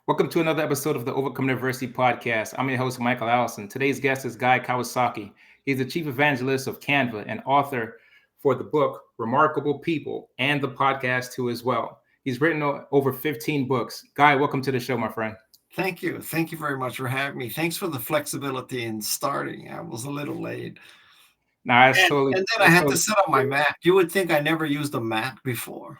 Welcome to another episode of the Overcome University podcast. I'm your host, Michael Allison. Today's guest is Guy Kawasaki. He's the chief evangelist of Canva and author for the book Remarkable People and the podcast too as well. He's written over 15 books. Guy, welcome to the show, my friend. Thank you. Thank you very much for having me. Thanks for the flexibility in starting. I was a little late. Nah, And then I had to set up my Mac. You would think I never used a Mac before.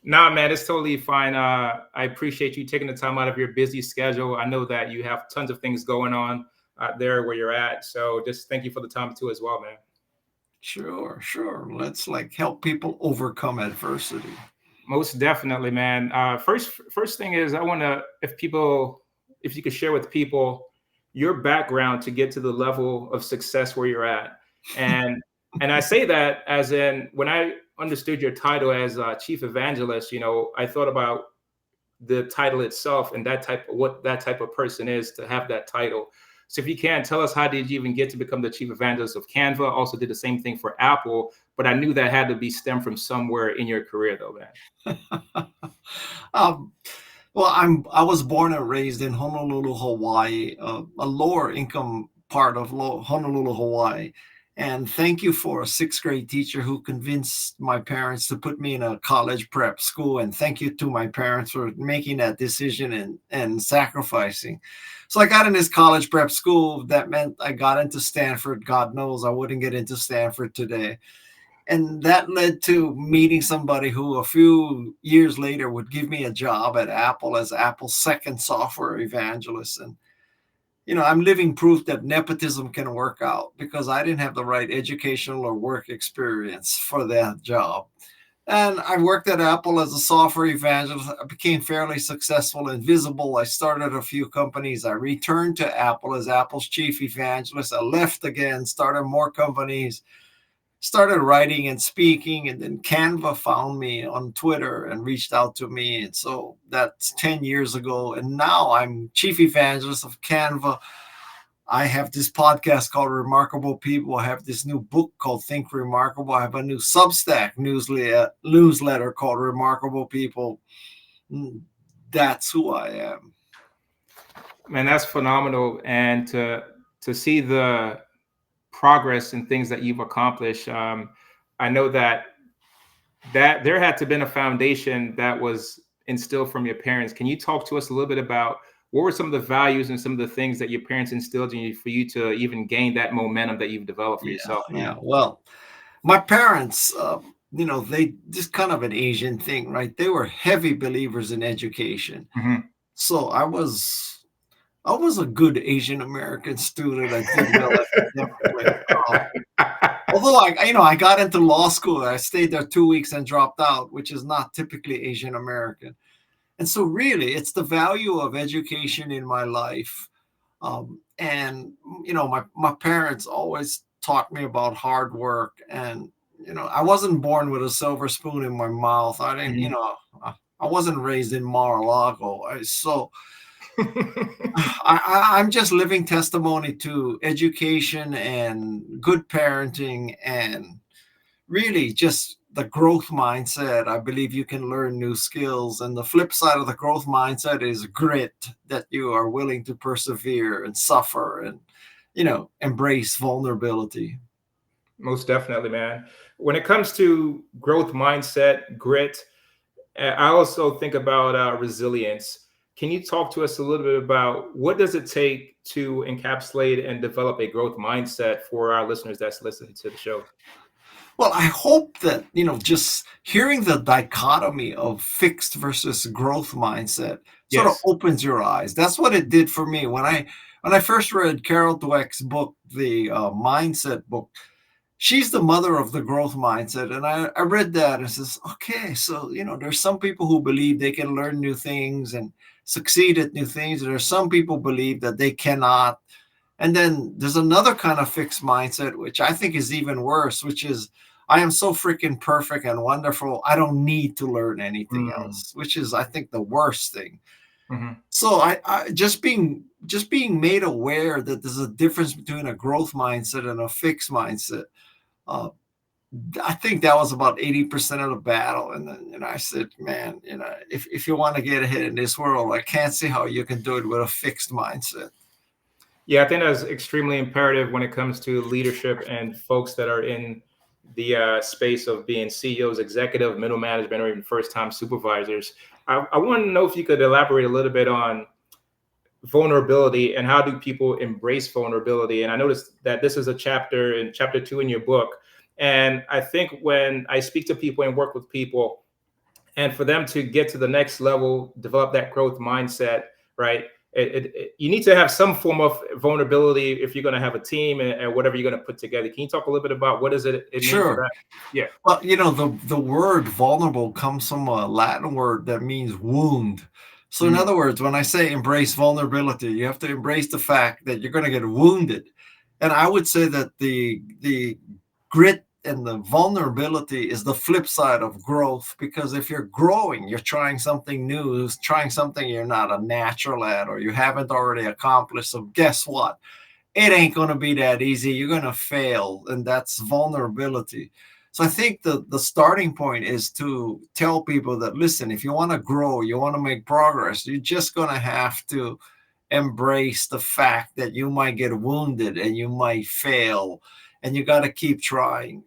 Nah, man, it's totally fine. I appreciate you taking the time out of your busy schedule. I know that you have tons of things going on there where you're at. So just thank you for the time too as well, man. Sure. Let's help people overcome adversity. Most definitely, man. First thing is I want to, if you could share with people your background to get to the level of success where you're at. And I say that as in when I understood your title as chief evangelist, I thought about the title itself and what that type of person is to have that title. So if you can tell us, how did you even get to become the chief evangelist of Canva? Also did the same thing for Apple, but I knew that had to be stemmed from somewhere in your career though, man. Well, I was born and raised in Honolulu, Hawaii, a lower income part of Honolulu, Hawaii. And thank you for a sixth grade teacher who convinced my parents to put me in a college prep school. And thank you to my parents for making that decision and sacrificing. So I got in this college prep school. That meant I got into Stanford. God knows I wouldn't get into Stanford today. And that led to meeting somebody who a few years later would give me a job at Apple as Apple's second software evangelist. And I'm living proof that nepotism can work out because I didn't have the right educational or work experience for that job. And I worked at Apple as a software evangelist. I became fairly successful and visible. I started a few companies. I returned to Apple as Apple's chief evangelist. I left again, started more companies, started writing and speaking, and then Canva found me on Twitter and reached out to me. And so that's 10 years ago. And now I'm chief evangelist of Canva. I have this podcast called Remarkable People. I have this new book called Think Remarkable. I have a new Substack newsletter called Remarkable People. That's who I am. Man, that's phenomenal. And to see the progress and things that you've accomplished, I know that there had to have been a foundation that was instilled from your parents. Can you talk to us a little bit about what were some of the values and some of the things that your parents instilled in you for you to even gain that momentum that you've developed for yourself, man? Yeah. Well, my parents, they just kind of an Asian thing, right? They were heavy believers in education. Mm-hmm. So I was a good Asian American student. I did well academically. Although I got into law school, I stayed there 2 weeks and dropped out, which is not typically Asian American. And so really, it's the value of education in my life. And my parents always taught me about hard work. And, I wasn't born with a silver spoon in my mouth. I didn't, Mm-hmm. I wasn't raised in Mar-a-Lago. I'm just living testimony to education and good parenting and really just the growth mindset. I believe you can learn new skills. And the flip side of the growth mindset is grit, that you are willing to persevere and suffer and, embrace vulnerability. Most definitely, man. When it comes to growth mindset, grit, I also think about resilience. Can you talk to us a little bit about what does it take to encapsulate and develop a growth mindset for our listeners that's listening to the show? Well, I hope that, just hearing the dichotomy of fixed versus growth mindset sort of Yes. opens your eyes. That's what it did for me. When I first read Carol Dweck's book, the mindset book, she's the mother of the growth mindset. And I read that and says, okay, so, there's some people who believe they can learn new things and succeed at new things. And there's some people believe that they cannot. And then there's another kind of fixed mindset, which I think is even worse, which is I am so freaking perfect and wonderful. I don't need to learn anything else, which is, I think, the worst thing. Mm-hmm. So I just being made aware that there's a difference between a growth mindset and a fixed mindset. I think that was about 80% of the battle. And then, I said, man, if you want to get ahead in this world, I can't see how you can do it with a fixed mindset. Yeah, I think that's extremely imperative when it comes to leadership and folks that are in the space of being CEOs, executive, middle management, or even first-time supervisors. I want to know if you could elaborate a little bit on vulnerability and how do people embrace vulnerability. And I noticed that this is a chapter in chapter 2 in your book. And I think when I speak to people and work with people, and for them to get to the next level, develop that growth mindset, right? You need to have some form of vulnerability if you're going to have a team and whatever you're going to put together. Can you talk a little bit about what does it mean for Sure. that? Yeah. Well, the word vulnerable comes from a Latin word that means wound. So in Mm, other words, when I say embrace vulnerability, you have to embrace the fact that you're going to get wounded. And I would say that the grit and the vulnerability is the flip side of growth, because if you're growing, you're trying something new, trying something you're not a natural at, or you haven't already accomplished. So guess what? It ain't going to be that easy. You're going to fail, and that's vulnerability. So I think the starting point is to tell people that, listen, if you want to grow, you want to make progress, you're just going to have to embrace the fact that you might get wounded and you might fail, and you got to keep trying.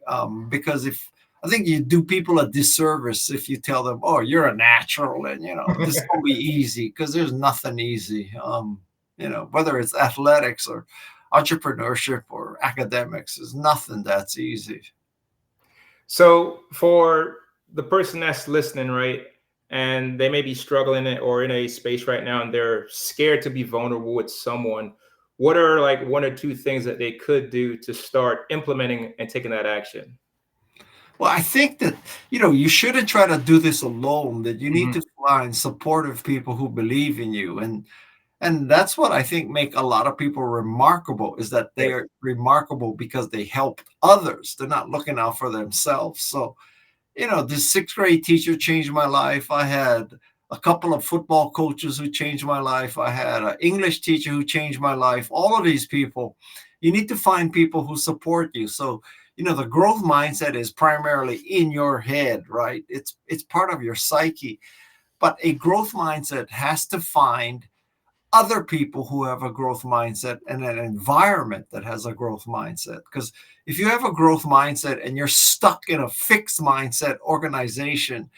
Because if I think you do people a disservice if you tell them, "Oh, you're a natural, and this is gonna be easy," because there's nothing easy. Whether it's athletics or entrepreneurship or academics, there's nothing that's easy. So for the person that's listening, right, and they may be struggling or in a space right now and they're scared to be vulnerable with someone, what are like one or two things that they could do to start implementing and taking that action? Well, I think that you shouldn't try to do this alone. That you need Hmm. to find supportive people who believe in you, and that's what I think make a lot of people remarkable, is that they Yes. are remarkable because they helped others. They're not looking out for themselves. So, this sixth grade teacher changed my life. I had a couple of football coaches who changed my life. I had an English teacher who changed my life. All of these people, you need to find people who support you. So, the growth mindset is primarily in your head, right? It's part of your psyche. But a growth mindset has to find other people who have a growth mindset and an environment that has a growth mindset. Because if you have a growth mindset and you're stuck in a fixed mindset organization,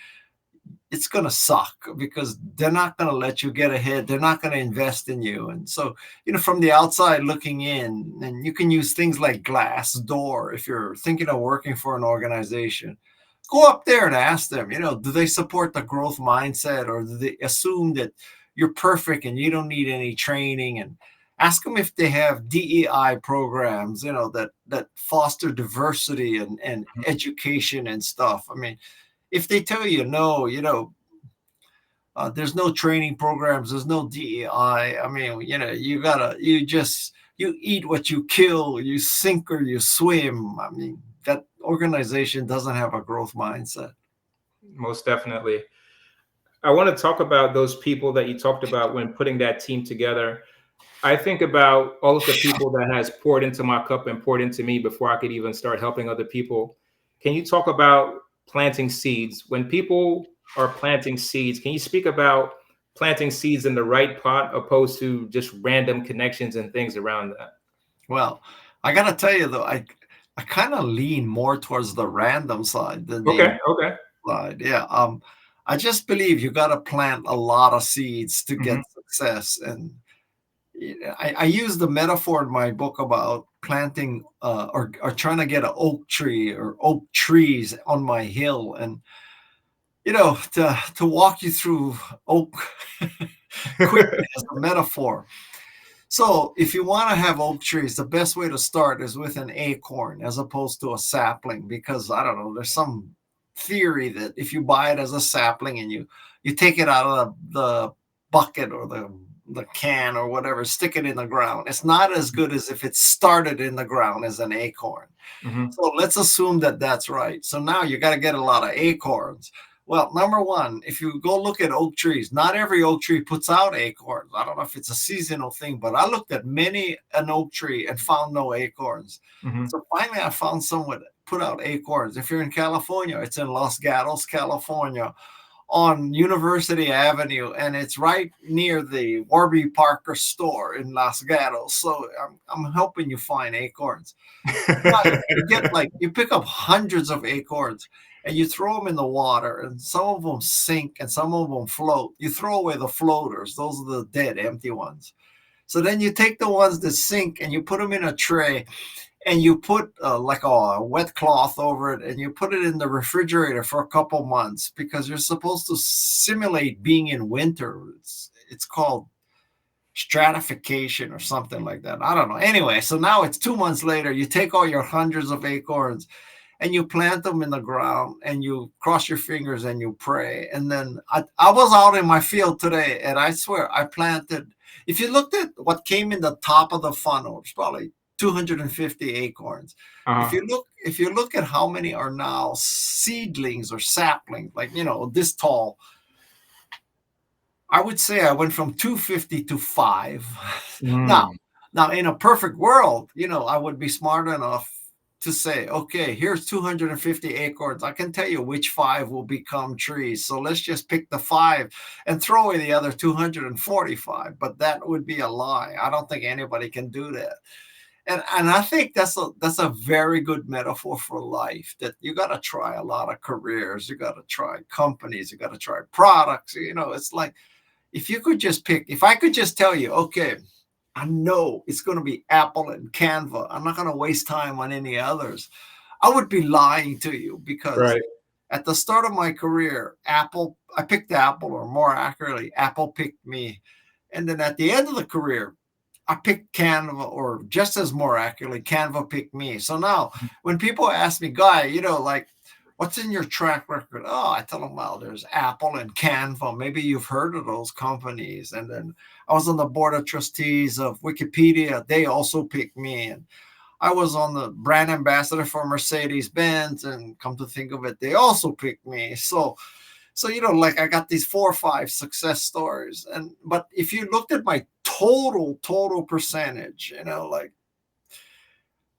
it's going to suck, because they're not going to let you get ahead. They're not going to invest in you. And so, from the outside looking in, and you can use things like Glassdoor if you're thinking of working for an organization. Go up there and ask them, do they support the growth mindset, or do they assume that you're perfect and you don't need any training? And ask them if they have DEI programs, that foster diversity and education and stuff. I mean, if they tell you no, there's no training programs, there's no DEI. I mean, you eat what you kill, you sink or you swim. I mean, that organization doesn't have a growth mindset. Most definitely. I want to talk about those people that you talked about when putting that team together. I think about all of the people that has poured into my cup and poured into me before I could even start helping other people. Can you talk about planting seeds? When people are planting seeds, can you speak about planting seeds in the right pot opposed to just random connections and things around that? Well, I gotta tell you though, I kind of lean more towards the random side than the Okay, okay. side. Yeah. I just believe you got to plant a lot of seeds to get Hmm. success. And I use the metaphor in my book about planting or trying to get an oak tree or oak trees on my hill. And, to walk you through oak quickly as a metaphor. So if you want to have oak trees, the best way to start is with an acorn as opposed to a sapling, because I don't know, there's some theory that if you buy it as a sapling and you take it out of the bucket or the can or whatever, stick it in the ground, it's not as good as if it started in the ground as an acorn. Hmm. So let's assume that that's right. So now you got to get a lot of acorns. Well, number one, if you go look at oak trees, not every oak tree puts out acorns. I don't know if it's a seasonal thing, but I looked at many an oak tree and found no acorns. Hmm. So finally, I found some with put out acorns. If you're in California, it's in Los Gatos, California, on University Avenue, and it's right near the Warby Parker store in Los Gatos. So I'm helping you find acorns. Now, you get like, you pick up hundreds of acorns and you throw them in the water, and some of them sink and some of them float. You throw away the floaters; those are the dead, empty ones. So then you take the ones that sink and you put them in a tray, and you put like a wet cloth over it, and you put it in the refrigerator for a couple months, because you're supposed to simulate being in winter. It's called stratification or something like that. I don't know. Anyway, so now it's 2 months later. You take all your hundreds of acorns and you plant them in the ground, and you cross your fingers and you pray. And then I was out in my field today, and I swear I planted, if you looked at what came in the top of the funnel, it's probably 250 acorns. Uh-huh. If you look at how many are now seedlings or saplings, like, this tall, I would say I went from 250 to 5. Now, Mm. in a perfect world, I would be smart enough to say, okay, here's 250 acorns. I can tell you which 5 will become trees. So let's just pick the 5 and throw away the other 245. But that would be a lie. I don't think anybody can do that. And I think that's a very good metaphor for life, that you got to try a lot of careers. You got to try companies. You got to try products. It's like, if I could just tell you, okay, I know it's going to be Apple and Canva, I'm not going to waste time on any others, I would be lying to you, because Right. at the start of my career, I picked Apple, or more accurately, Apple picked me. And then at the end of the career, I picked Canva, or just as more accurately, Canva picked me. So now when people ask me, Guy, like, what's in your track record? Oh, I tell them, well, there's Apple and Canva. Maybe you've heard of those companies. And then I was on the board of trustees of Wikipedia. They also picked me. And I was on the brand ambassador for Mercedes-Benz. And come to think of it, they also picked me. So like, I got these 4 or 5 success stories. But if you looked at my total percentage, like,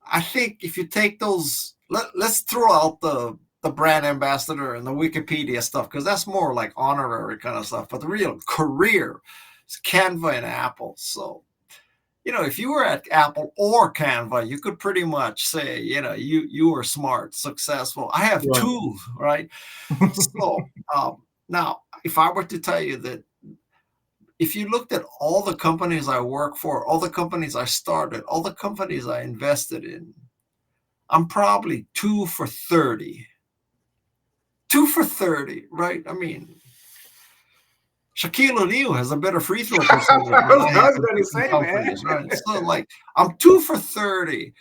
I think if you take those, let's throw out the brand ambassador and the Wikipedia stuff, because that's more like honorary kind of stuff. But the real career is Canva and Apple. So, if you were at Apple or Canva, you could pretty much say, you were smart, successful. I have Right. 2, right? So now, if I were to tell you that, if you looked at all the companies I work for, all the companies I started, all the companies I invested in, I'm probably 2 for 30. 2 for 30, right? I mean, Shaquille O'Neal has a better free throw percentage than I I have was in going to picking say, man. companies, right? So like, I'm 2 for 30.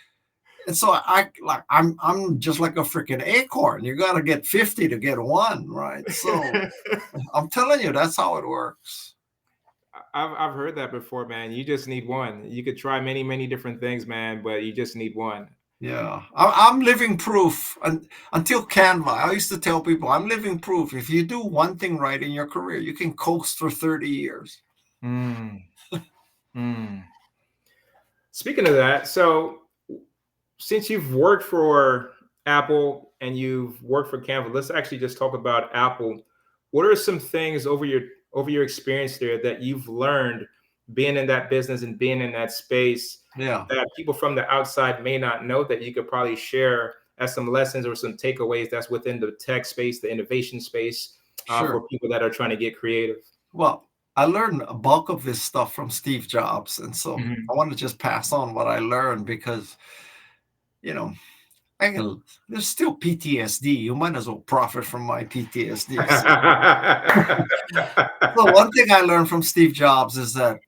And so I'm just like a freaking acorn. You got to get 50 to get 1, right? So I'm telling you, that's how it works. I've heard that before, man. You just need one. You could try many, many different things, man, but you just need one. Yeah, I'm living proof. And until Canva, I used to tell people, I'm living proof. If you do one thing right in your career, you can coast for 30 years. Mm. Mm. Speaking of that, so since you've worked for Apple and you've worked for Canva, let's actually just talk about Apple. What are some things over your experience there that you've learned being in that business and being in that space Yeah, that people from the outside may not know, that you could probably share as some lessons or some takeaways that's within the tech space, the innovation space, sure. for people that are trying to get creative? Well, I learned a bulk of this stuff from Steve Jobs. And so Mhm. I want to just pass on what I learned, because, you know, there's still PTSD. You might as well profit from my PTSD. So one thing I learned from Steve Jobs is that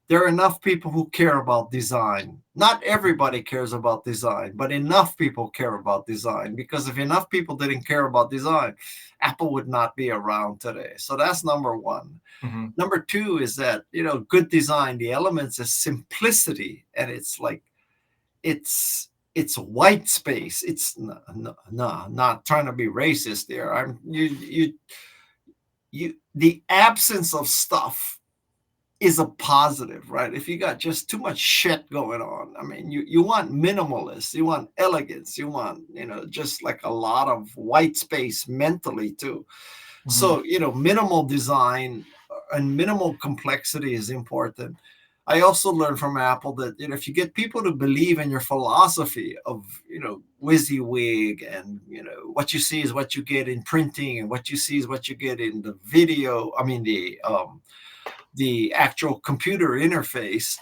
there are enough people who care about design. Not everybody cares about design, but enough people care about design, because if enough people didn't care about design, Apple would not be around today. So that's number 1. Mhm. Number 2 is that, good design, the elements is simplicity, and it's like, it's white space. It's not trying to be racist there. The absence of stuff is a positive, right? If you got just too much shit going on, I mean, you want minimalist, you want elegance, you want, just like a lot of white space mentally too. Mhm. So, minimal design and minimal complexity is important. I also learned from Apple that, if you get people to believe in your philosophy of, WYSIWYG, and, what you see is what you get in printing, and what you see is what you get in the video, I mean, the actual computer interface.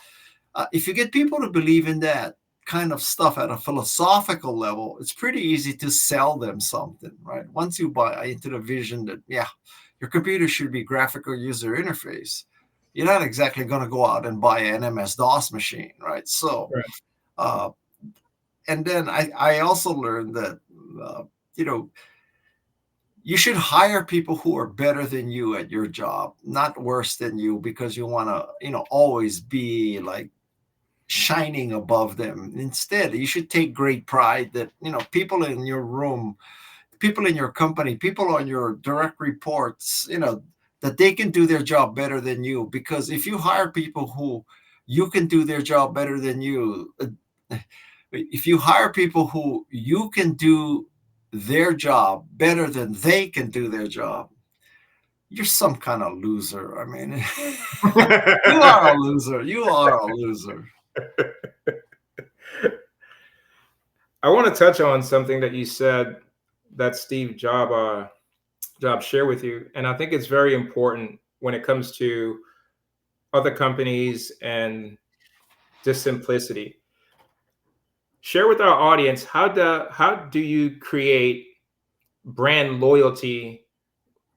If you get people to believe in that kind of stuff at a philosophical level, it's pretty easy to sell them something, right? Once you buy into the vision that, yeah, your computer should be graphical user interface, you're not exactly going to go out and buy an MS-DOS machine, right? So, Right. uh, and then I also learned that, uh, you know, you should hire people who are better than you at your job, not worse than you, because you want to, always be like shining above them. Instead, you should take great pride that, people in your room, people in your company, people on your direct reports, that they can do their job better than you. Because if you hire people who you can do their job better than you, if you hire people who you can do their job better than they can do their job, you're some kind of loser. I mean, you are a loser. You are a loser. I want to touch on something that you said that Jobs shared with you, and I think it's very important when it comes to other companies and just simplicity. Share with our audience how do you create brand loyalty?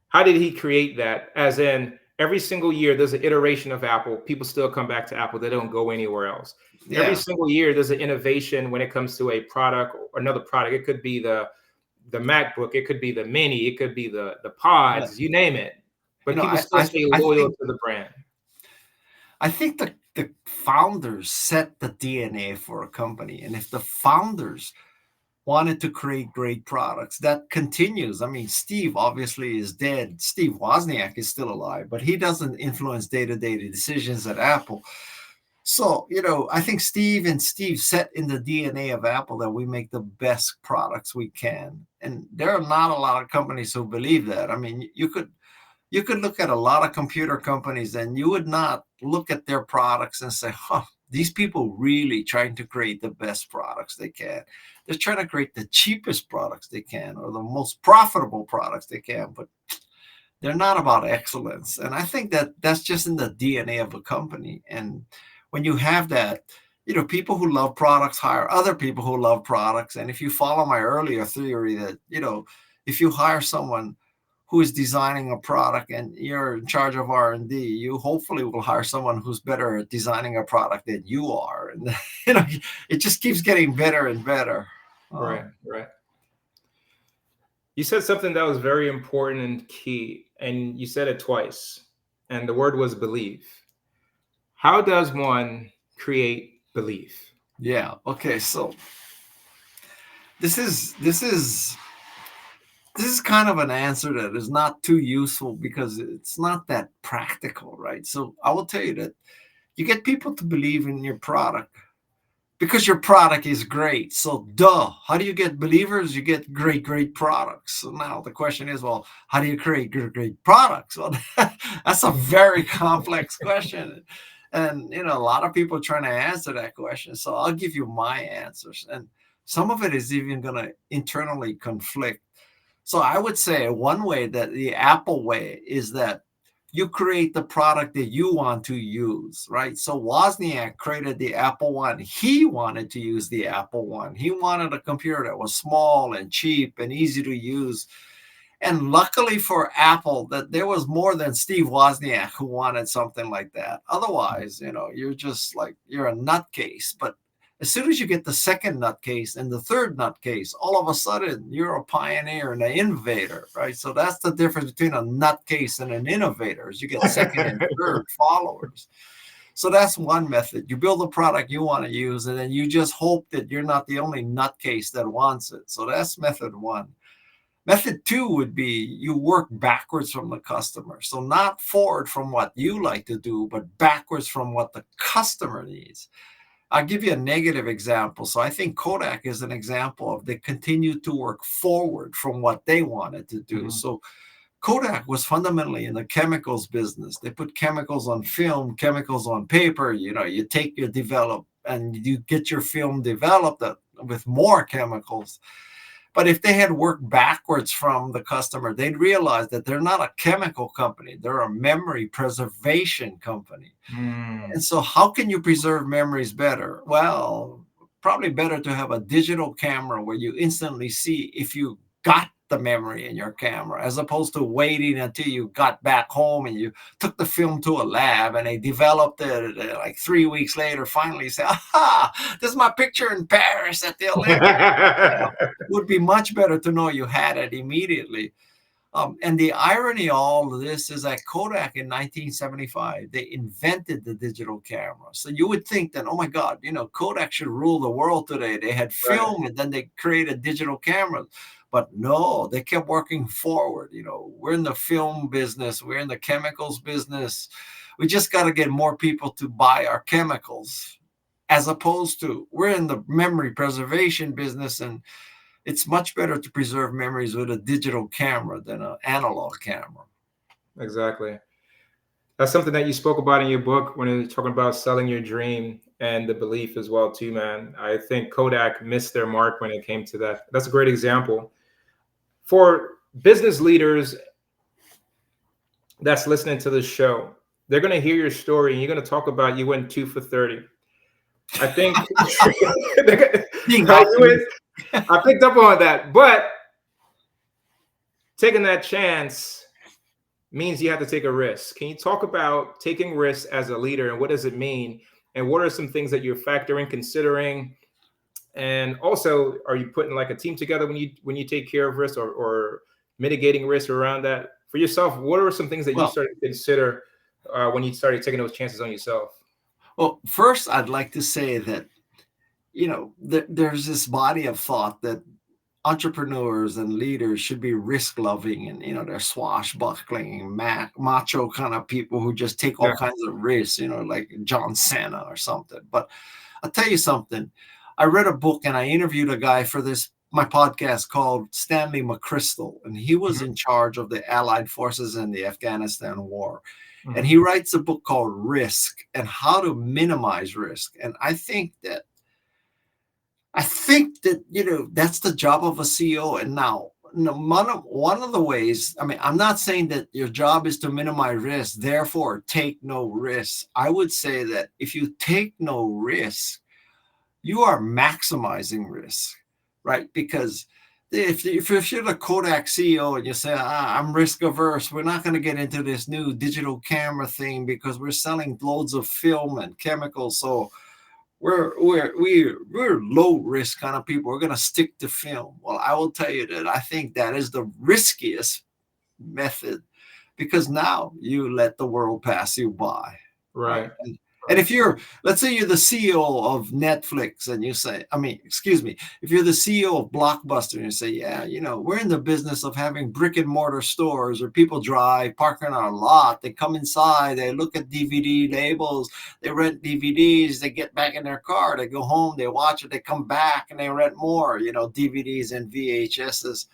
How did he create that? As in, every single year there's an iteration of Apple. People still come back to Apple. They don't go anywhere else. Every Yeah. single year there's an innovation when it comes to a product or another product. It could be the MacBook, it could be the Mini, it could be the Yeah. Pods, you name it. You But know, people I, still I, stay I loyal think to the brand. I think the founders set the DNA for a company. And if the founders wanted to create great products, that continues. I mean, Steve obviously is dead. Steve Wozniak is still alive, but he doesn't influence day-to-day decisions at Apple. So, I think Steve set in the DNA of Apple that we make the best products we can. And there are not a lot of companies who believe that. I mean, you could look at a lot of computer companies and you would not look at their products and say, huh, these people really trying to create the best products they can. They're trying to create the cheapest products they can or the most profitable products they can, but they're not about excellence. And I think that that's just in the DNA of a company. And when you have that, people who love products hire other people who love products. And if you follow my earlier theory that, if you hire someone who is designing a product and you're in charge of R&D, you hopefully will hire someone who's better at designing a product than you are. And, it just keeps getting better and better. Right, right. You said something that was very important and key, and you said it twice, and the word was believe. How does one create belief? Yeah. Okay. So this is kind of an answer that is not too useful because it's not that practical, right? So I will tell you that you get people to believe in your product because your product is great. So duh, how do you get believers? You get great products. So now the question is, well, how do you create great products? Well, that's a very complex question. And a lot of people are trying to answer that question. So I'll give you my answers. And some of it is even going to internally conflict. So I would say one way, that the Apple way, is that you create the product that you want to use, right? So Wozniak created the Apple One. He wanted to use the Apple One. He wanted a computer that was small and cheap and easy to use. And luckily for Apple, that there was more than Steve Wozniak who wanted something like that. Otherwise, you're just like, you're a nutcase. But as soon as you get the second nutcase and the third nutcase, all of a sudden you're a pioneer and an innovator, right? So that's the difference between a nutcase and an innovator, is you get second and third followers. So that's one method. You build a product you want to use, and then you just hope that you're not the only nutcase that wants it. So that's method one. Method two would be you work backwards from the customer. So not forward from what you like to do, but backwards from what the customer needs. I'll give you a negative example. So I think Kodak is an example of they continue to work forward from what they wanted to do. Mhm. So Kodak was fundamentally in the chemicals business. They put chemicals on film, chemicals on paper. You take your develop and you get your film developed with more chemicals. But if they had worked backwards from the customer, they'd realize that they're not a chemical company. They're a memory preservation company. And Mm. so how can you preserve memories better? Well, probably better to have a digital camera where you instantly see if you got the memory in your camera, as opposed to waiting until you got back home and you took the film to a lab and they developed it like 3 weeks later, finally say, aha, this is my picture in Paris at the Olympics. It would be much better to know you had it immediately. And the irony of all of this is that Kodak in 1975, they invented the digital camera. So you would think that, oh my God, Kodak should rule the world today. They had Right. film and then they created digital cameras. But no, they kept working forward. We're in the film business, we're in the chemicals business. We just got to get more people to buy our chemicals, as opposed to we're in the memory preservation business, and it's much better to preserve memories with a digital camera than an analog camera. Exactly. That's something that you spoke about in your book when you were talking about selling your dream and the belief as well too, man. I think Kodak missed their mark when it came to that. That's a great example. For business leaders that's listening to this show, they're going to hear your story and you're going to talk about you went 2 for 30. I think Being right, optimistic. I picked up on that, but taking that chance means you have to take a risk. Can you talk about taking risks as a leader and what does it mean? And what are some things that you're factoring, considering? And also, are you putting like a team together when you take care of risk, or mitigating risk around that for yourself? What are some things that you Well, started to consider when you started taking those chances on yourself? first, I'd like to say that, there's this body of thought that entrepreneurs and leaders should be risk loving, and they're swashbuckling macho kind of people who just take all Yeah. kinds of risks, like John Cena or something. But I'll tell you something. I read a book and I interviewed a guy for this my podcast called Stanley McChrystal, and he was Hmm. in charge of the Allied forces in the Afghanistan war. And Hmm. he writes a book called Risk and How to Minimize Risk. And I think that that's the job of a CEO. And now, one of the ways, I mean, I'm not saying that your job is to minimize risk, therefore take no risk. I would say that if you take no risk, you are maximizing risk, right? Because if you're the Kodak CEO and you say, I'm risk averse, we're not going to get into this new digital camera thing because we're selling loads of film and chemicals. So we're low risk kind of people. We're going to stick to film. Well, I will tell you that I think that is the riskiest method, because now you let the world pass you by, right? Right. And if let's say you're the CEO of Netflix and you say, I mean, excuse me, if you're the CEO of Blockbuster and you say, yeah, we're in the business of having brick and mortar stores where people drive, park on our lot, they come inside, they look at DVD labels, they rent DVDs, they get back in their car, they go home, they watch it, they come back and they rent more, DVDs and VHSs.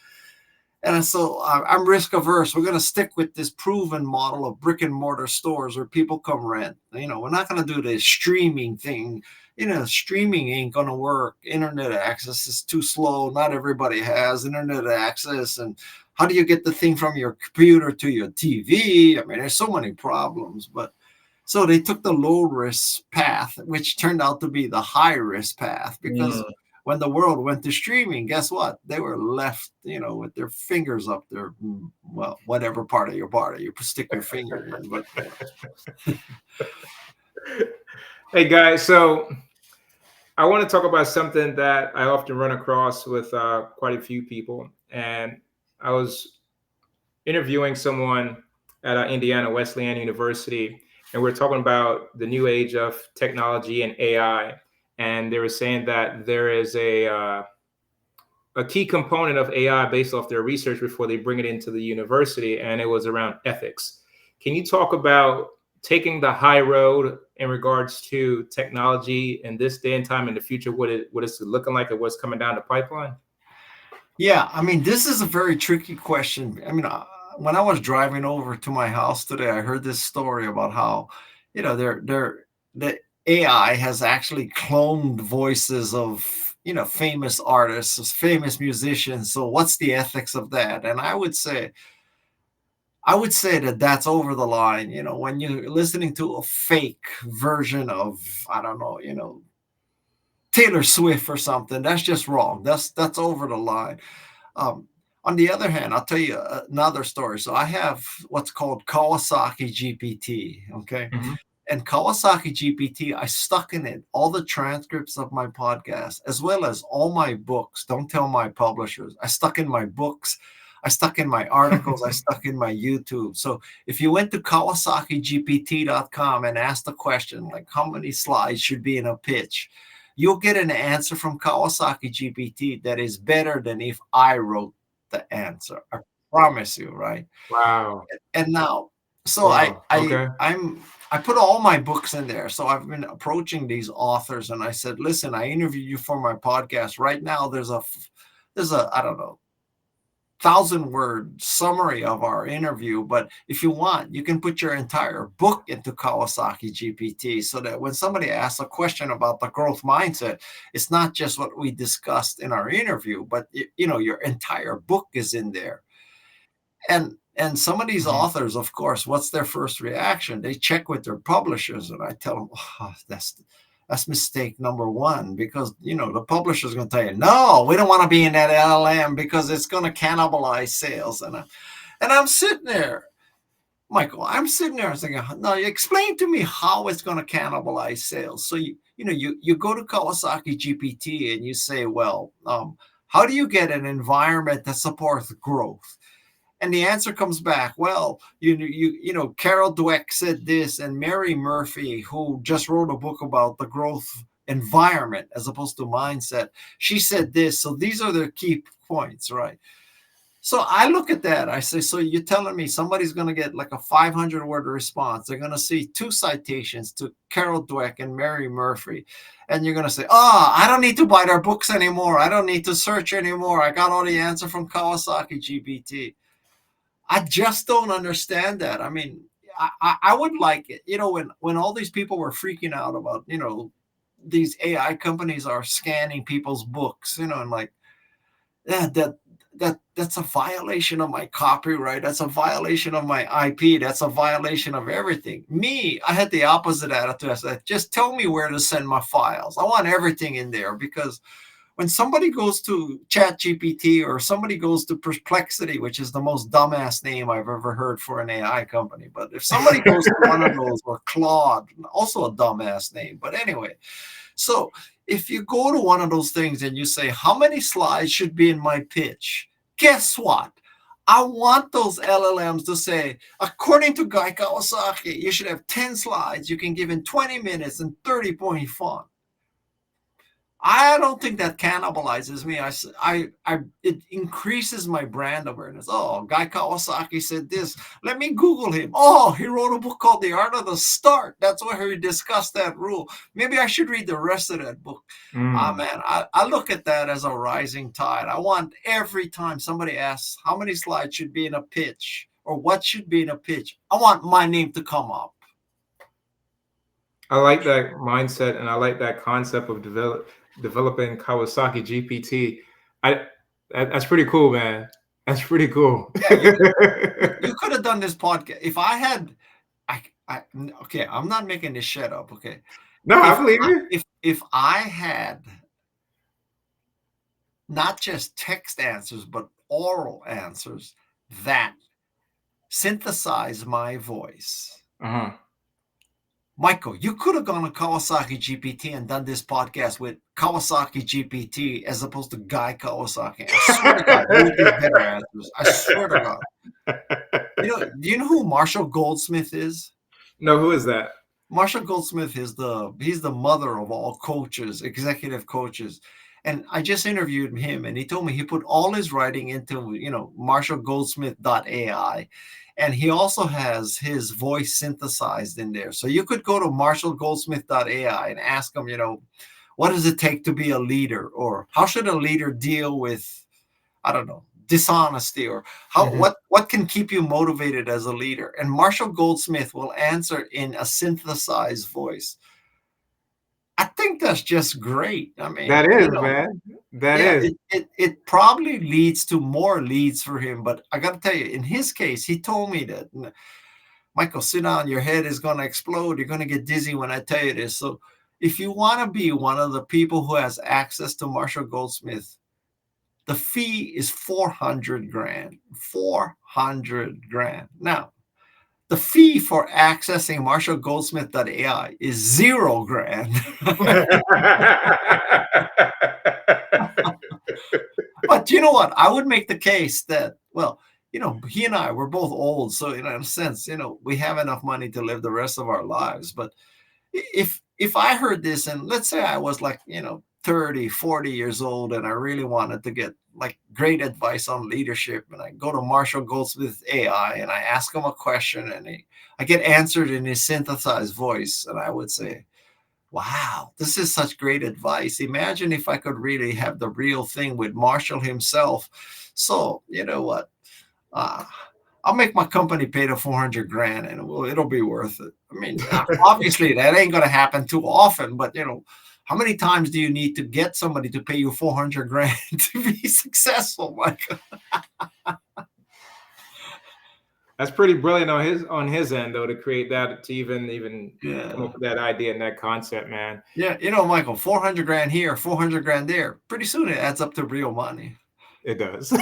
And so I'm risk averse. We're going to stick with this proven model of brick and mortar stores where people come rent. We're not going to do the streaming thing. Streaming ain't going to work. Internet access is too slow. Not everybody has internet access. And how do you get the thing from your computer to your TV? I mean, there's so many problems. But so they took the low risk path, which turned out to be the high risk path, because Mm. when the world went to streaming, guess what? They were left, with their fingers up their, well, whatever part of your body you stick your finger in. But Hey guys, so I want to talk about something that I often run across with quite a few people, and I was interviewing someone at Indiana Wesleyan University, and we're talking about the new age of technology and AI. And they were saying that there is a key component of AI based off their research before they bring it into the university, and it was around ethics. Can you talk about taking the high road in regards to technology in this day and time in the future, what it's looking like and what's coming down the pipeline? Yeah, I mean, this is a very tricky question. I mean, when I was driving over to my house today, I heard this story about how, the AI has actually cloned voices of, famous artists, famous musicians. So what's the ethics of that? And I would say that that's over the line. When you're listening to a fake version of, I don't know, Taylor Swift or something, that's just wrong. That's over the line. Um, on the other hand, I'll tell you another story. So I have what's called Kawasaki GPT. Okay. Mm-hmm. And Kawasaki GPT, I stuck in it all the transcripts of my podcast, as well as all my books. Don't tell my publishers. I stuck in my books. I stuck in my articles. I stuck in my YouTube. So if you went to KawasakiGPT.com and asked the question, like, how many slides should be in a pitch, you'll get an answer from Kawasaki GPT that is better than if I wrote the answer. I promise you, right? Wow. And now, so Wow. Okay. I put all my books in there. So I've been approaching these authors and I said, listen, I interviewed you for my podcast. Right now, there's a I don't know, 1,000-word summary of our interview, but if you want, you can put your entire book into Kawasaki GPT so that when somebody asks a question about the growth mindset, it's not just what we discussed in our interview, but your entire book is in there. And some of these Mm-hmm. authors, of course, what's their first reaction? They check with their publishers, and I tell them, oh, that's mistake number one, because the publisher's going to tell you, no, we don't want to be in that LLM because it's going to cannibalize sales. And I'm sitting there, Michael, I'm sitting there thinking, no, explain to me how it's going to cannibalize sales. So you go to Kawasaki GPT and you say, well, how do you get an environment that supports growth? And the answer comes back, well, Carol Dweck said this, and Mary Murphy, who just wrote a book about the growth environment as opposed to mindset, she said this. So these are the key points, right? So I look at that. I say, so you're telling me somebody's going to get like a 500-word response. They're going to see 2 citations to Carol Dweck and Mary Murphy. And you're going to say, I don't need to buy their books anymore. I don't need to search anymore. I got all the answer from Kawasaki GPT. I just don't understand that. I mean, I would like it. When all these people were freaking out about, these AI companies are scanning people's books, and like, that's a violation of my copyright. That's a violation of my IP. That's a violation of everything. Me, I had the opposite attitude. I said, just tell me where to send my files. I want everything in there, because when somebody goes to ChatGPT or somebody goes to Perplexity, which is the most dumbass name I've ever heard for an AI company, but if somebody goes to one of those, or Claude, also a dumbass name, but anyway, so if you go to one of those things and you say, how many slides should be in my pitch? Guess what? I want those LLMs to say, according to Guy Kawasaki, you should have 10 slides you can give in 20 minutes and 30-point font. I don't think that cannibalizes me. It increases my brand awareness. Oh, Guy Kawasaki said this. Let me Google him. Oh, he wrote a book called The Art of the Start. That's where he discussed that rule. Maybe I should read the rest of that book. Man, I look at that as a rising tide. I want every time somebody asks how many slides should be in a pitch or what should be in a pitch, I want my name to come up. I like that mindset, and I like that concept of developing Kawasaki GPT. That's pretty cool, man. That's pretty cool. Yeah, you could have done this podcast if I had. Okay, I'm not making this shit up. Okay, No, I believe you. If I had not just text answers but oral answers that synthesize my voice. Uh-huh. Michael, you could have gone to Kawasaki GPT and done this podcast with Kawasaki GPT as opposed to Guy Kawasaki. I swear to God, you would give better answers. I swear to God. Do you know who Marshall Goldsmith is? No, who is that? Marshall Goldsmith is he's the mother of all coaches, executive coaches. And I just interviewed him, and he told me he put all his writing into, marshallgoldsmith.ai. And he also has his voice synthesized in there. So you could go to marshallgoldsmith.ai and ask him, what does it take to be a leader? Or how should a leader deal with, I don't know, dishonesty? Or what can keep you motivated as a leader? And Marshall Goldsmith will answer in a synthesized voice. I think that's just great. I mean, That is, man. That is. it probably leads to more leads for him. But I got to tell you, in his case, he told me that, Michael, sit down. Your head is going to explode. You're going to get dizzy when I tell you this. So if you want to be one of the people who has access to Marshall Goldsmith, the fee is $400,000. $400,000. Now, the fee for accessing marshallgoldsmith.ai is $0,000. But you know what? I would make the case that, well, he and I, we're both old. So, in a sense, we have enough money to live the rest of our lives. But if I heard this, and let's say I was like, 30, 40 years old, and I really wanted to get like great advice on leadership, and I go to Marshall Goldsmith AI and I ask him a question, and I get answered in his synthesized voice, and I would say, wow, this is such great advice. Imagine if I could really have the real thing with Marshall himself. So you know what? I'll make my company pay the $400,000, and it'll be worth it. I mean, obviously that ain't going to happen too often, but how many times do you need to get somebody to pay you $400,000 to be successful, Michael? That's pretty brilliant on his end, though, to create that, to even come up with that idea and that concept, man. Yeah, Michael, $400,000 here, $400,000 there. Pretty soon it adds up to real money. It does.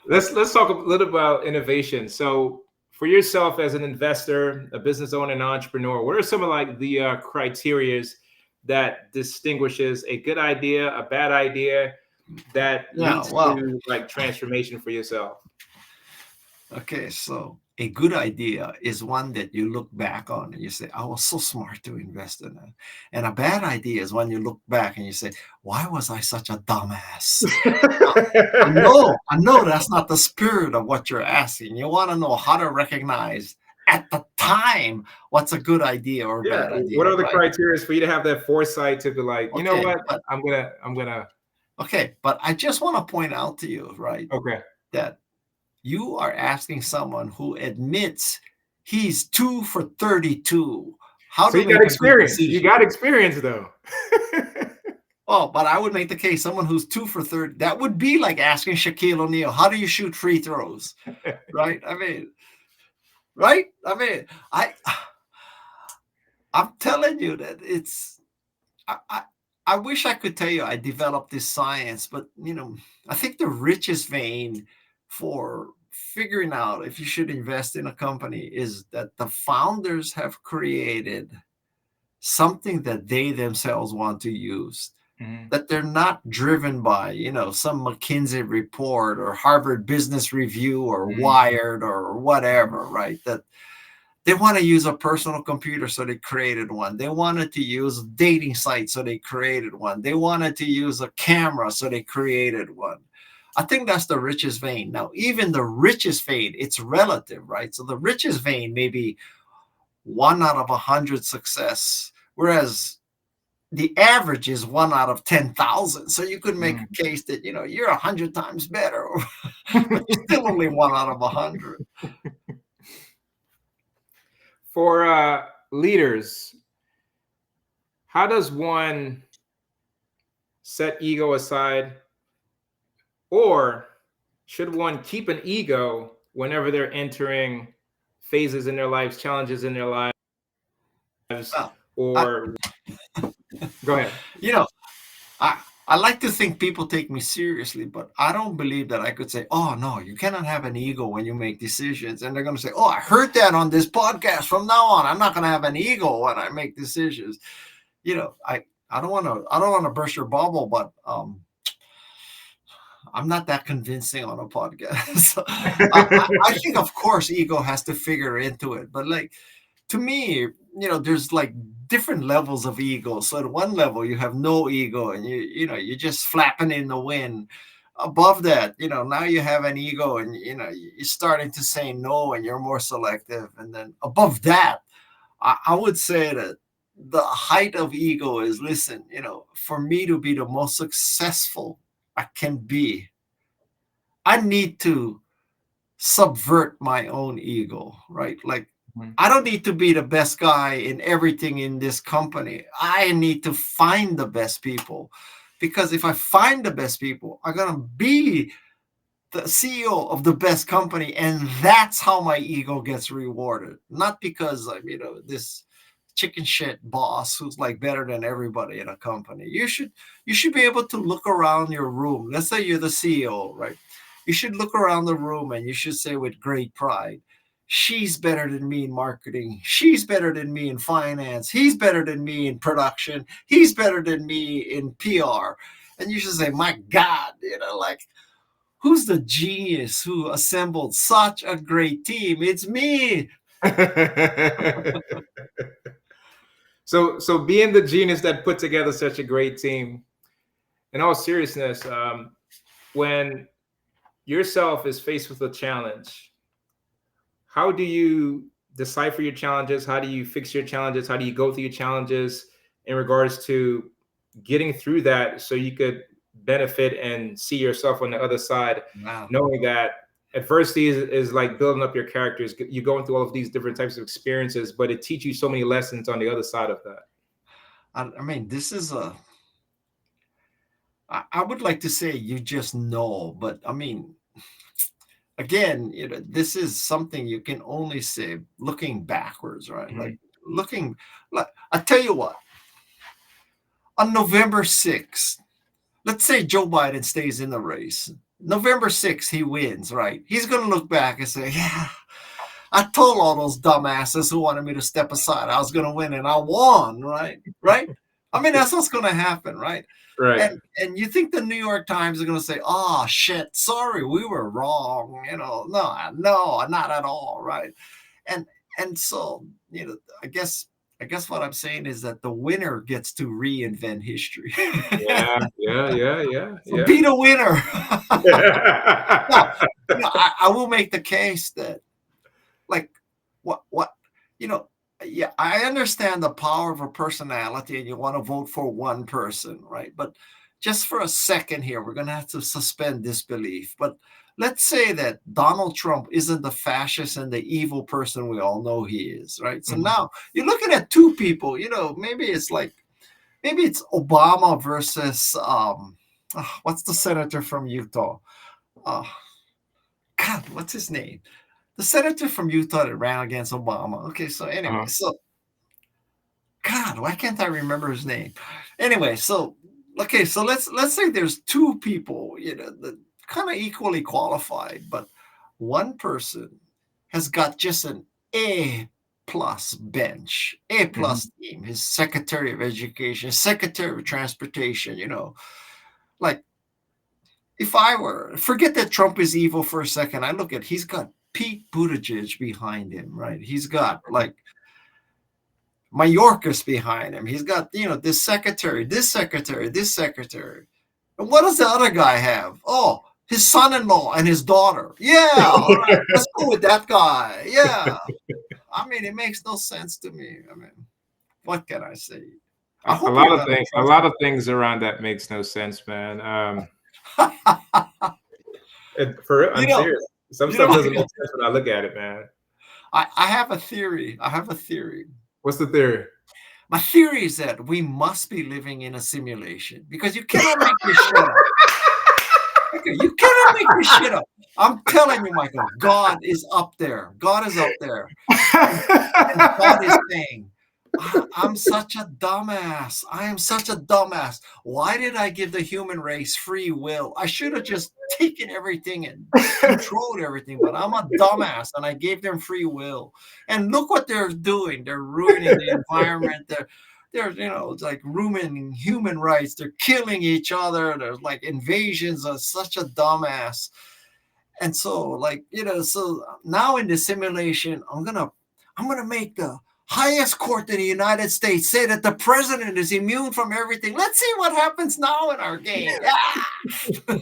Let's talk a little about innovation. So, for yourself as an investor, a business owner, and entrepreneur, what are some of the criterias that distinguishes a good idea, a bad idea, that leads to transformation for yourself? Okay, so a good idea is one that you look back on and you say, I was so smart to invest in it. And a bad idea is when you look back and you say, why was I such a dumbass? I know that's not the spirit of what you're asking. You want to know how to recognize at the time what's a good idea or bad idea. What are the criteria for you to have that foresight to be like, you know what, I'm gonna. Okay, but I just want to point out to you, right? Okay. That you are asking someone who admits he's 2 for 32. So you got experience. You got experience, though. Oh, but I would make the case someone who's 2 for 30. That would be like asking Shaquille O'Neal, how do you shoot free throws? Right? I mean, I'm telling you that it's. I wish I could tell you I developed this science, but I think the richest vein for figuring out if you should invest in a company is that the founders have created something that they themselves want to use, that they're not driven by, some McKinsey report or Harvard Business Review or Wired or whatever, right? That they want to use a personal computer, so they created one. They wanted to use a dating site, so they created one. They wanted to use a camera, so they created one. I think that's the richest vein. Now, even the richest vein, it's relative, right? So the richest vein may be 1 out of 100 success, whereas the average is 1 out of 10,000. So you could make a case that, you're 100 times better, but you're still only 1 out of 100. For leaders, how does one set ego aside? Or should one keep an ego whenever they're entering phases in their lives, challenges in their lives? Go ahead. I like to think people take me seriously, but I don't believe that I could say, oh, no, you cannot have an ego when you make decisions. And they're going to say, oh, I heard that on this podcast. From now on, I'm not going to have an ego when I make decisions. I don't want to burst your bubble, but I'm not that convincing on a podcast. So I think, of course, ego has to figure into it. But to me, there's like different levels of ego. So at one level, you have no ego, and you're just flapping in the wind. Above that, now you have an ego, and you're starting to say no, and you're more selective. And then above that, I would say that the height of ego is, listen, for me to be the most successful I can be, I need to subvert my own ego, right? Like, Mhm. I don't need to be the best guy in everything in this company. I need to find the best people, because if I find the best people, I'm going to be the CEO of the best company. And that's how my ego gets rewarded. Not because I'm, this chicken shit boss who's like better than everybody in a company. You should be able to look around your room. Let's say you're the CEO, right? You should look around the room and you should say with great pride, she's better than me in marketing. She's better than me in finance. He's better than me in production. He's better than me in PR. And you should say, my God, like, who's the genius who assembled such a great team? It's me. So being the genius that put together such a great team, in all seriousness, when yourself is faced with a challenge, how do you decipher your challenges? How do you fix your challenges? How do you go through your challenges in regards to getting through that so you could benefit and see yourself on the other side, Wow. knowing that adversity is like building up your characters. You're going through all of these different types of experiences, but it teaches you so many lessons on the other side of that. I mean, this is I would like to say you just know, but I mean, again, this is something you can only say looking backwards, right? Mhm. Like, looking, like, I tell you what, on November 6th, let's say Joe Biden stays in the race. November 6th, he wins, right? He's going to look back and say, yeah, I told all those dumbasses who wanted me to step aside I was going to win, and I won, right? Right? I mean, that's what's going to happen, right? Right. And you think the New York Times are going to say, "Oh shit, sorry, we were wrong," no, not at all, right? And and so, I guess what I'm saying is that the winner gets to reinvent history. Yeah. Yeah. Yeah. Yeah. So Yeah. be the winner. Now, I will make the case that, like, what you know yeah, I understand the power of a personality and you want to vote for one person, right? But just for a second here, we're going to have to suspend disbelief. But let's say that Donald Trump isn't the fascist and the evil person we all know he is, right? So Mhm. now you're looking at two people. Maybe it's Obama versus what's the senator from Utah? uh God, what's his name? The senator from Utah that ran against Obama. Okay, so anyway, Uh-huh. so God, why can't I remember his name? Anyway, so okay, so let's say there's two people, that kind of equally qualified, but one person has got just an A plus bench, A Mhm. plus team, his Secretary of Education, Secretary of Transportation, like, if I were, forget that Trump is evil for a second. I look at, he's got Pete Buttigieg behind him, right? He's got like Mayorkas behind him. He's got, this secretary, this secretary, this secretary. And what does the other guy have? Oh, his son-in-law and his daughter. Yeah, all right, let's go with that guy. Yeah. I mean, it makes no sense to me. I mean, what can I say? I A hope lot you're of not things, a impressed. lot of things around that makes no sense, man. For real, you I'm know, serious. Some you know, stuff doesn't make sense when I look at it, man. I have a theory. What's the theory? My theory is that we must be living in a simulation because you cannot make this shit up. Okay, you cannot make this shit up. I'm telling you, Michael, God is up there. God is up there. And God is saying, I'm such a dumbass. I am such a dumbass. Why did I give the human race free will? I should have just taken everything and controlled everything, but I'm a dumbass and I gave them free will. And look what they're doing. They're ruining the environment. They're it's like ruining human rights. They're killing each other. There's like invasions of such a dumbass. And so, like, so now in the simulation, I'm gonna make the highest court in the United States say that the president is immune from everything. Let's see what happens now in our game. Yeah.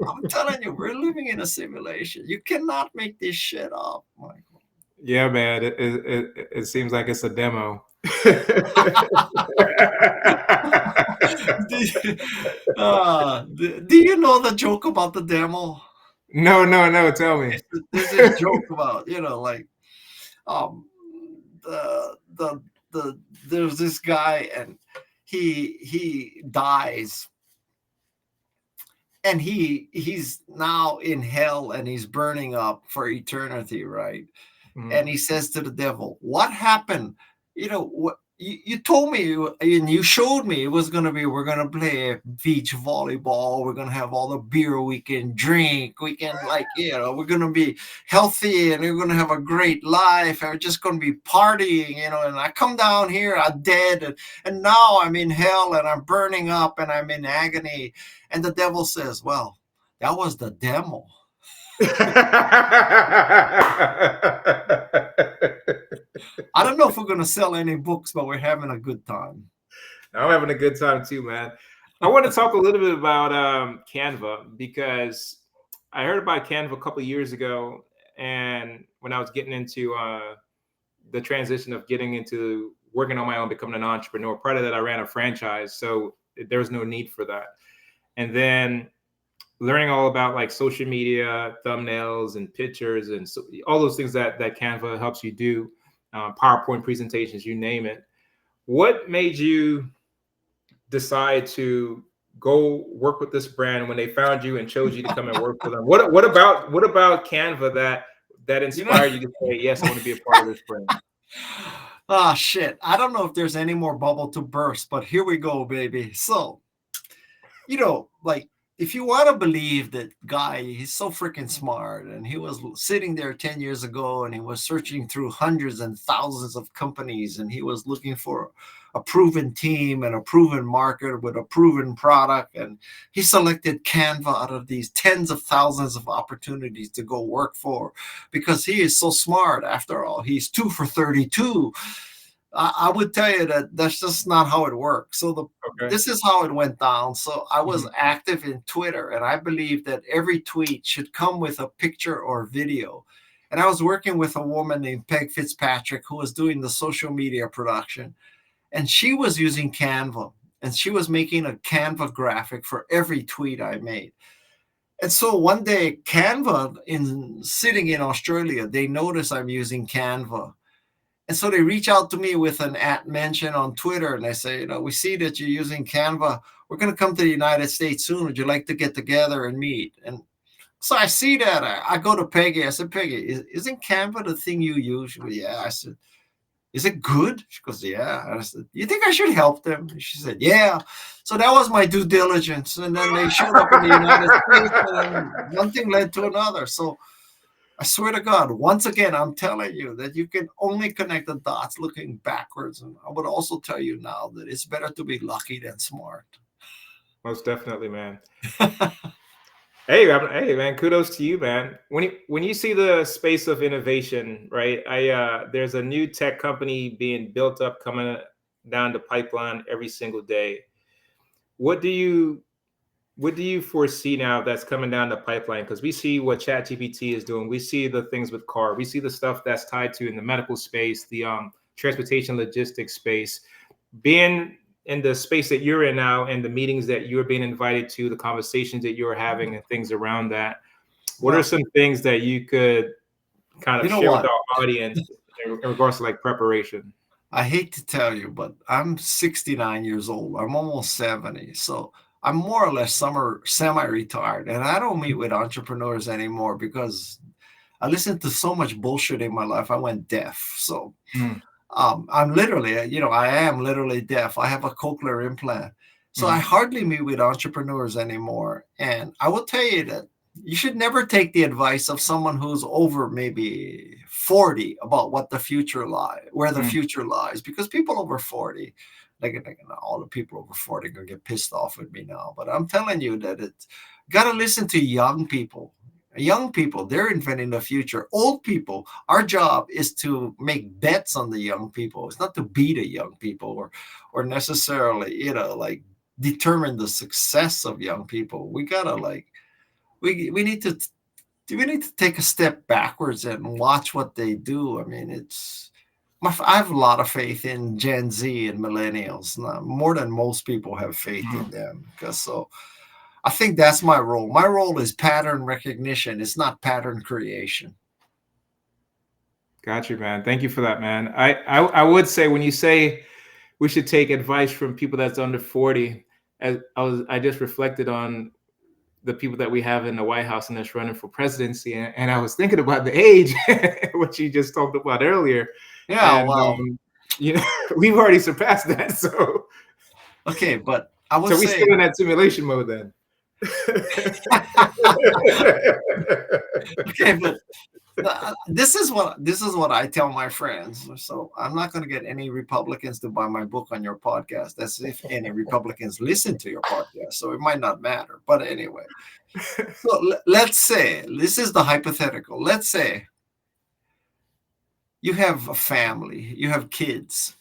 I'm telling you, we're living in a simulation. You cannot make this shit up, Michael. Yeah, man. It seems like it's a demo. Do you know the joke about the demo? No, no, no. Tell me. There's this joke about, like, um, the there's this guy, and he dies, and he's now in hell, and he's burning up for eternity, right? And he says to the devil, "What happened? What you told me, and you showed me it was gonna be. We're gonna play beach volleyball. We're gonna have all the beer we can drink. We can, like, we're gonna be healthy, and we're gonna have a great life. And we're just gonna be partying, And I come down here, I'm dead, and now I'm in hell, and I'm burning up, and I'm in agony." And the devil says, "Well, that was the demo." I don't know if we're going to sell any books, but we're having a good time. I'm having a good time too, man. I want to talk a little bit about Canva, because I heard about Canva a couple of years ago, and when I was getting into the transition of getting into working on my own, becoming an entrepreneur. Prior to that, I ran a franchise, so there was no need for that. And then learning all about like social media, thumbnails and pictures, and so, all those things that Canva helps you do, PowerPoint presentations, you name it. What made you decide to go work with this brand when they found you and chose you to come and work for them? What about Canva that inspired you to say, yes, I want to be a part of this brand? Ah, shit. I don't know if there's any more bubble to burst, but here we go, baby. So, like, if you want to believe that guy, he's so freaking smart, and he was sitting there 10 years ago, and he was searching through hundreds and thousands of companies, and he was looking for a proven team and a proven market with a proven product. And he selected Canva out of these tens of thousands of opportunities to go work for, because he is so smart. After all, he's 2 for 32. I would tell you that that's just not how it works. So this is how it went down. So I was active in Twitter, and I believe that every tweet should come with a picture or video. And I was working with a woman named Peg Fitzpatrick, who was doing the social media production. And she was using Canva, and she was making a Canva graphic for every tweet I made. And so one day, Canva, sitting in Australia, they notice I'm using Canva. And so they reach out to me with an @mention on Twitter, and they say, we see that you're using Canva. We're going to come to the United States soon. Would you like to get together and meet? And so I see that. I go to Peggy. I said, Peggy, isn't Canva the thing you use? Well, yeah. I said, is it good? She goes, yeah. I said, you think I should help them? And she said, yeah. So that was my due diligence. And then they showed up in the United States, and one thing led to another. So I swear to God, once again, I'm telling you that you can only connect the dots looking backwards. And I would also tell you now that it's better to be lucky than smart. Most definitely, man. Hey, man, kudos to you, man. When you see the space of innovation, right? There's a new tech company being built up, coming down the pipeline every single day. What do you foresee now that's coming down the pipeline? Because we see what ChatGPT is doing. We see the things with car. We see the stuff that's tied to in the medical space, the transportation logistics space. Being in the space that you're in now, and the meetings that you're being invited to, the conversations that you're having, and things around that, what are some things that you could kind of share with our audience in regards to like preparation? I hate to tell you, but I'm 69 years old. I'm almost 70. So I'm more or less semi-retired, and I don't meet with entrepreneurs anymore because I listened to so much bullshit in my life. I went deaf. So I'm literally, I am literally deaf. I have a cochlear implant. So I hardly meet with entrepreneurs anymore. And I will tell you that you should never take the advice of someone who's over maybe 40 about where the future lies, because people over 40, all the people over 40 are going to get pissed off with me now. But I'm telling you that it's got to listen to young people. Young people, they're inventing the future. Old people, our job is to make bets on the young people. It's not to be the young people or necessarily, like determine the success of young people. We gotta like we need to take a step backwards and watch what they do. I mean, I have a lot of faith in Gen Z and millennials, more than most people have faith in them. Because I think that's my role. My role is pattern recognition. It's not pattern creation. Got you, man. Thank you for that, man. I would say when you say we should take advice from people that's under 40, as I just reflected on the people that we have in the White House and that's running for presidency, and I was thinking about the age, which you just talked about earlier. Yeah, And well, we've already surpassed that. So okay, but I would so we say still in that simulation mode then. okay, but this is what I tell my friends. So I'm not going to get any Republicans to buy my book on your podcast. That's if any Republicans listen to your podcast. So it might not matter. But anyway, so let's say this is the hypothetical. Let's say you have a family, you have kids,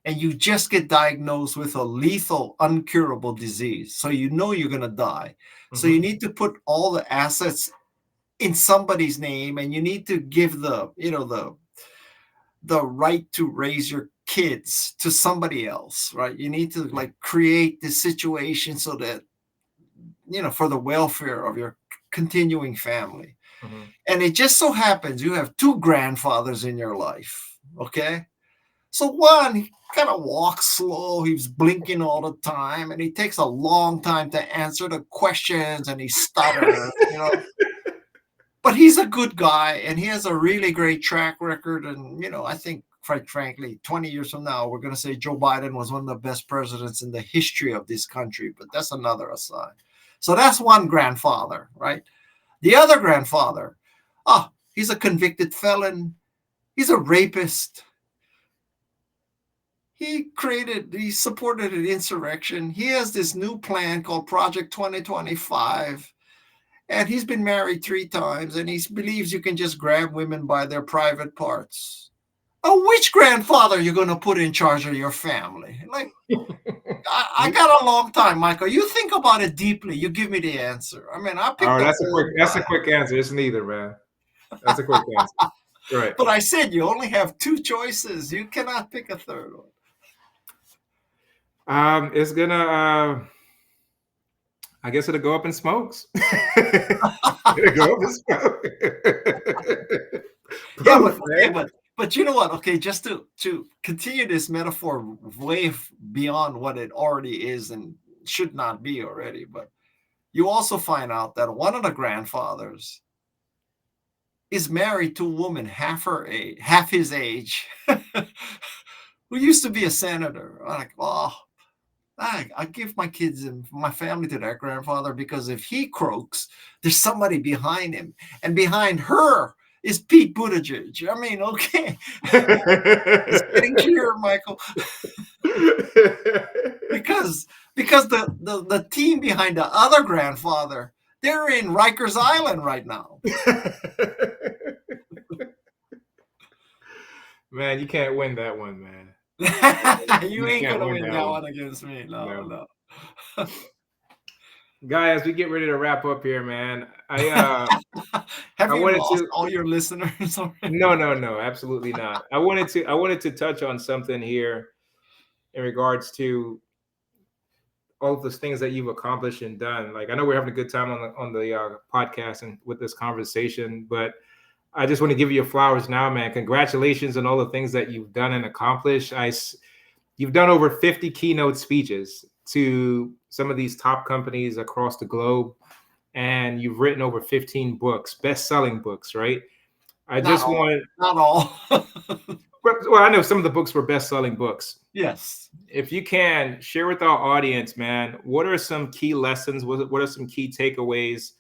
and you just get diagnosed with a lethal, uncurable disease. So you know you're going to die. So you need to put all the assets in somebody's name, and you need to give the right to raise your kids to somebody else, right? You need to like create this situation so that for the welfare of your continuing family. And it just so happens you have two grandfathers in your life. Okay, so one, he kind of walks slow, he's blinking all the time, and he takes a long time to answer the questions, and he stutters, but he's a good guy, and he has a really great track record. And I think, quite frankly, 20 years from now, we're going to say Joe Biden was one of the best presidents in the history of this country. But that's another aside. So that's one grandfather, right? The other grandfather, he's a convicted felon. He's a rapist. He supported an insurrection. He has this new plan called Project 2025. And he's been married 3 times, and he believes you can just grab women by their private parts. Which grandfather are you going to put in charge of your family? Like, I got a long time, Michael. You think about it deeply. You give me the answer. I mean, I picked that's a quick answer. It's neither, man. That's a quick answer. Right. But I said you only have 2 choices. You cannot pick a third one. It's gonna. I guess it'll go up in smokes. It'll go up in smoke. Yeah, but you know what? Okay, just to continue this metaphor way beyond what it already is and should not be already, but you also find out that one of the grandfathers is married to a woman half his age, who used to be a senator. I'm like, I give my kids and my family to that grandfather, because if he croaks, there's somebody behind him, and behind her is Pete Buttigieg. I mean, okay, it's getting clear, Michael, because the team behind the other grandfather, they're in Rikers Island right now. Man, you can't win that one, man. You ain't gonna win that one against me. No. Guys, we get ready to wrap up here, man. Have you lost all your listeners already? No, absolutely not. I wanted to touch on something here in regards to all of those things that you've accomplished and done. Like, I know we're having a good time on the podcast and with this conversation, but I just want to give you your flowers now, man. Congratulations on all the things that you've done and accomplished. You've done over 50 keynote speeches to some of these top companies across the globe, and you've written over 15 books, best-selling books, right? Not all. Well, I know some of the books were best-selling books. Yes. If you can share with our audience, man, what are some key lessons? What are some key takeaways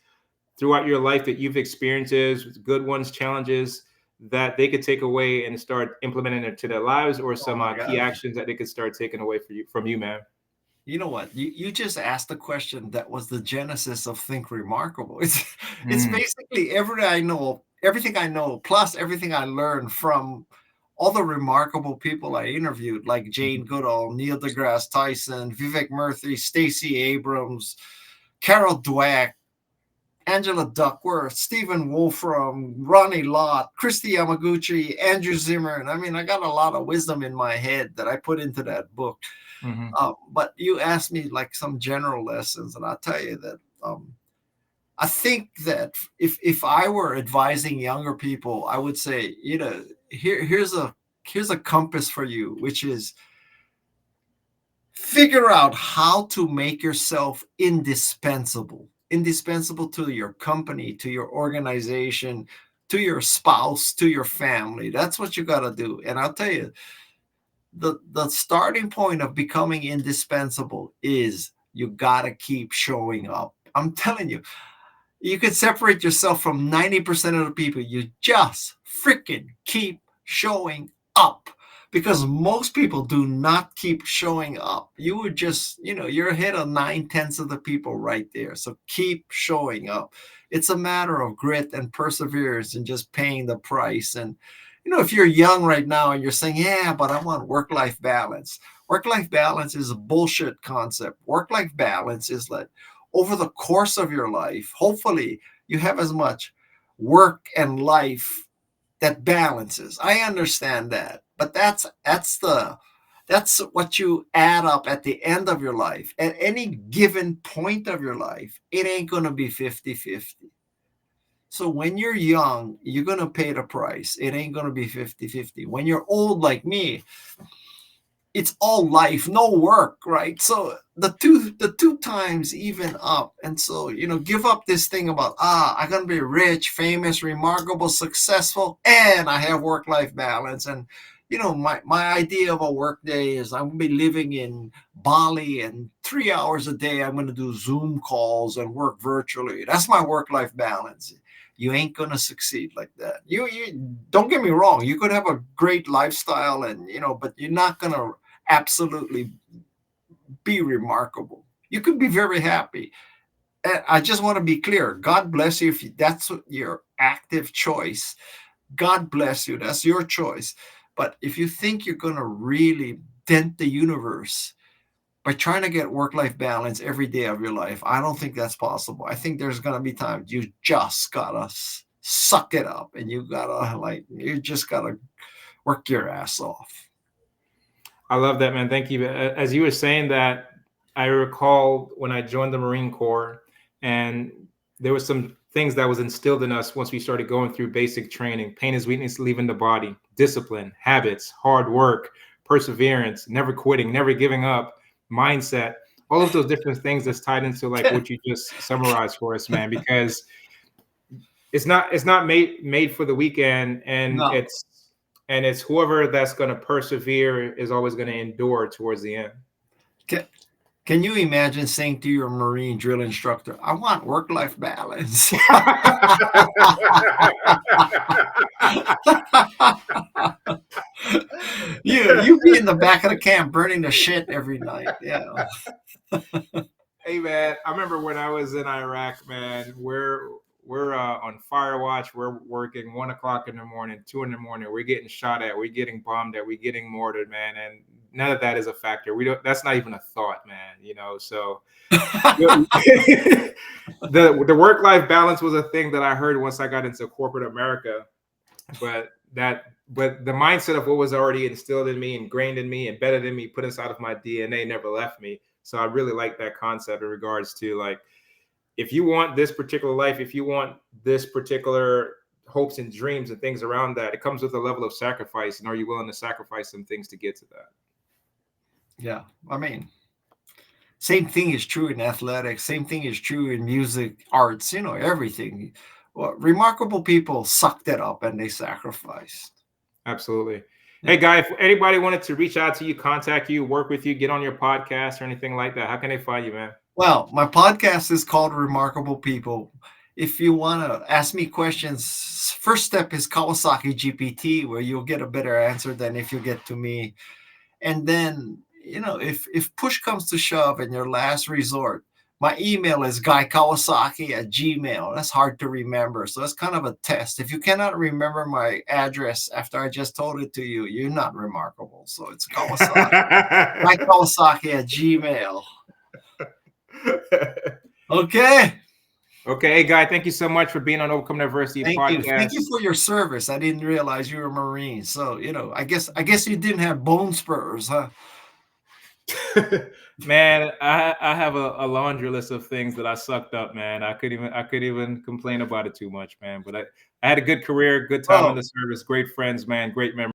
throughout your life that you've experienced, good ones, challenges that they could take away and start implementing it to their lives, or some key actions that they could start taking away from you, man? You know what? You just asked the question that was the genesis of Think Remarkable. It's Mm, basically everything I know, plus everything I learned from all the remarkable people I interviewed, like Jane mhm, Goodall, Neil deGrasse Tyson, Vivek Murthy, Stacey Abrams, Carol Dweck, Angela Duckworth, Stephen Wolfram, Ronnie Lott, Christy Yamaguchi, Andrew Zimmern. I mean, I got a lot of wisdom in my head that I put into that book. mhm. But you asked me like some general lessons, and I'll tell you that I think that if I were advising younger people, I would say, here's a compass for you, which is figure out how to make yourself indispensable to your company, to your organization, to your spouse, to your family. That's what you got to do. And I'll tell you, the starting point of becoming indispensable is you got to keep showing up. I'm telling you, you could separate yourself from 90% of the people. You just freaking keep showing up, because most people do not keep showing up. You would just, you're ahead of 9/10 of the people right there. So keep showing up. It's a matter of grit and perseverance and just paying the price. And, if you're young right now and you're saying, yeah, but I want work-life balance. Work-life balance is a bullshit concept. Work-life balance is like, over the course of your life, hopefully you have as much work and life that balances. I understand that, but that's what you add up at the end of your life. At any given point of your life, it ain't going to be 50-50. So when you're young, you're going to pay the price. It ain't going to be 50-50. When you're old like me, it's all life, no work, right? So the two times even up. And so, give up this thing about, I'm gonna be rich, famous, remarkable, successful, and I have work-life balance. And my idea of a work day is I'm gonna be living in Bali, and 3 hours a day I'm gonna do Zoom calls and work virtually. That's my work-life balance. You ain't gonna succeed like that. You don't get me wrong, you could have a great lifestyle, and but you're not gonna absolutely be remarkable. You could be very happy. And I just want to be clear. God bless you if that's your active choice. God bless you. That's your choice. But if you think you're going to really dent the universe by trying to get work-life balance every day of your life, I don't think that's possible. I think there's going to be times you just got to suck it up, and you just got to work your ass off. I love that, man. Thank you. As you were saying that, I recall when I joined the Marine Corps, and there was some things that was instilled in us once we started going through basic training: pain is weakness, leaving the body, discipline, habits, hard work, perseverance, never quitting, never giving up, mindset. All of those different things that's tied into like what you just summarized for us, man. Because it's not made for the weekend, and No. it's whoever that's going to persevere is always going to endure towards the end. Can, can you imagine saying to your Marine drill instructor, I want work-life balance? you be in the back of the camp burning the shit every night. Yeah. Hey man, I remember when I was in Iraq, man. We're on fire watch. We're working 1 o'clock in the morning, 2 in the morning. We're getting shot at. We're getting bombed at. We're getting mortared, man. And none of that is a factor. We don't. That's not even a thought, man. So the work life balance was a thing that I heard once I got into corporate America. But the mindset of what was already instilled in me, ingrained in me, embedded in me, put inside of my DNA never left me. So I really like that concept in regards to like, if you want this particular life, if you want this particular hopes and dreams and things around that, it comes with a level of sacrifice. And are you willing to sacrifice some things to get to that? Yeah. I mean, same thing is true in athletics. Same thing is true in music, arts, everything. Well, remarkable people sucked it up and they sacrificed. Absolutely. Yeah. Hey, Guy, if anybody wanted to reach out to you, contact you, work with you, get on your podcast or anything like that, how can they find you, man? Well, my podcast is called Remarkable People. If you want to ask me questions, first step is Kawasaki GPT, where you'll get a better answer than if you get to me. And then, you know, if push comes to shove and your last resort, my email is guykawasaki@gmail. That's hard to remember. So that's kind of a test. If you cannot remember my address after I just told it to you, you're not remarkable. So it's Kawasaki. guykawasaki@gmail. Okay. Okay, Guy, thank you so much for being on Overcome Diversity podcast. Thank you for your service. I didn't realize you were a Marine. So, you know, I guess you didn't have bone spurs, huh? Man, I have a laundry list of things that I sucked up, man. I could even complain about it too much, man. But I had a good career, good time in the service, great friends, man, great memories.